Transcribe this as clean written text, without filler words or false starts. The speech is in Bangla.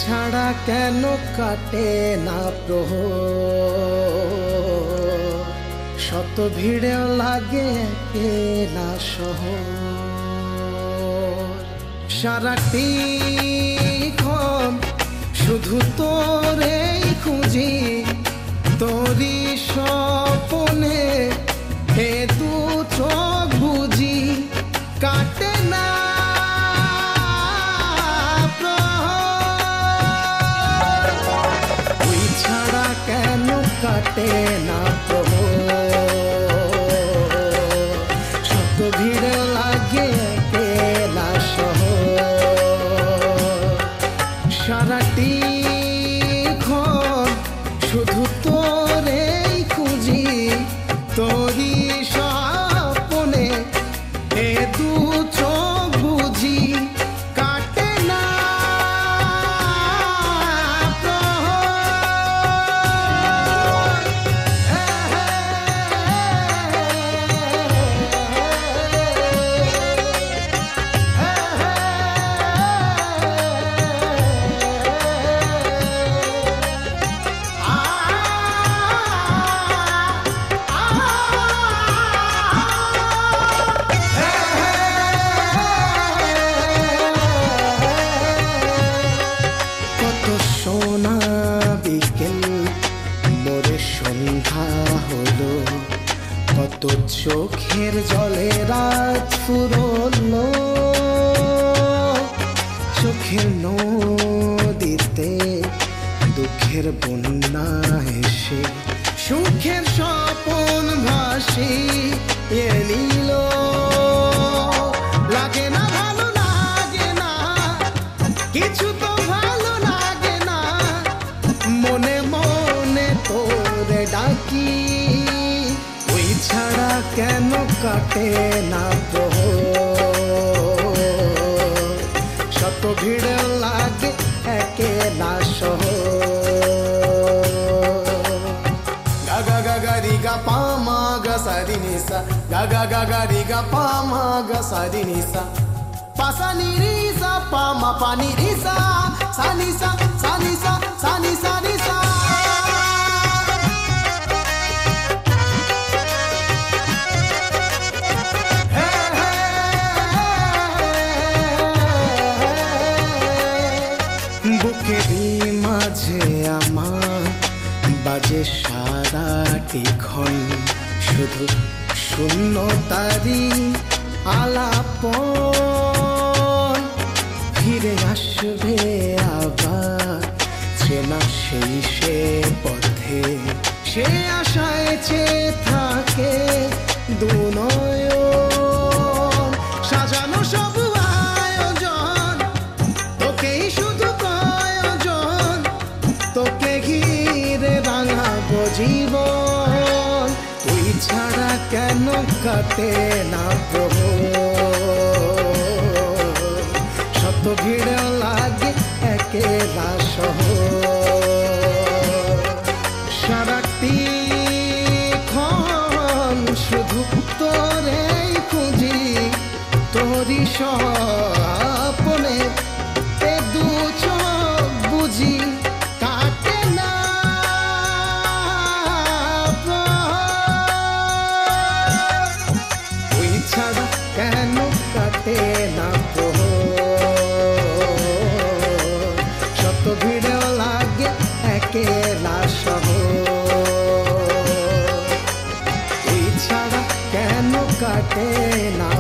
ছাড়া কেন কাটে না প্রহর, শত ভিড়েও লাগে একলা শহর। সারাটি ক্ষণ শুধু তোরেই খুঁজি, তোরই স্বপনে এ দু চোখ বুঝি কাটে না কেন কাটে না প্রহর, শত ভিড় লাগে একলা শহর। সারাটি ক্ষণ শুধু তোরেই খুঁজি, তোরই স্বপনে এ দু চোখ বুঝি কাটে না সোনা বিকেল মোরে সন্ধ্যা হলো, কত চোখের জলে রাত ফুরলো। চোখের নদীতে দুঃখের বন্যা এসে সুখের স্বপন ভাসিয়ে নিল। লাগে না ভালো লাগে না কিছু, তো ভালো লাগে না মনে মনে তোরে ডাকি। ওই ছাড়া কেন কাটে না প্রহর, শত ভিড় লাগে একলা শহর। গা গা গা গা রি গা পা মা গা সা রি নি সা, গা গা গা গা রি গা পা মা গা সা রি নি সা, পা সা নি রি সা পা মা পা নি রি সা, সা নি সা সা নি সা সা নি সা নি সা। বুকেরই মাঝে আমার বাজে সারাটি ক্ষণ, শুধু শূন্যতারি আলাপন। ফিরে আসবে আবার চেনা সেই সে পথে, সে আশায় চেয়ে থাকে দু নয়ন। সাজানো সব আয়োজন, তোকেই শুধু প্রয়োজন, তোকে ঘিরে রাঙাবো জীবন। তুই ছাড়া কেন কাটে না প্রহর, শত ভিড় লাগে একলা শহর। সারাটি ক্ষণ শুধু তোরেই খুঁজি, তোরই স্বপনে এ দু চোখ বুঝি কাটে না প্রহর। তুই ছাড়া কেন কাটে না প্রহর, শত ভিড় লাগে একলা শহর। তুই ছাড়া কেন কাটে না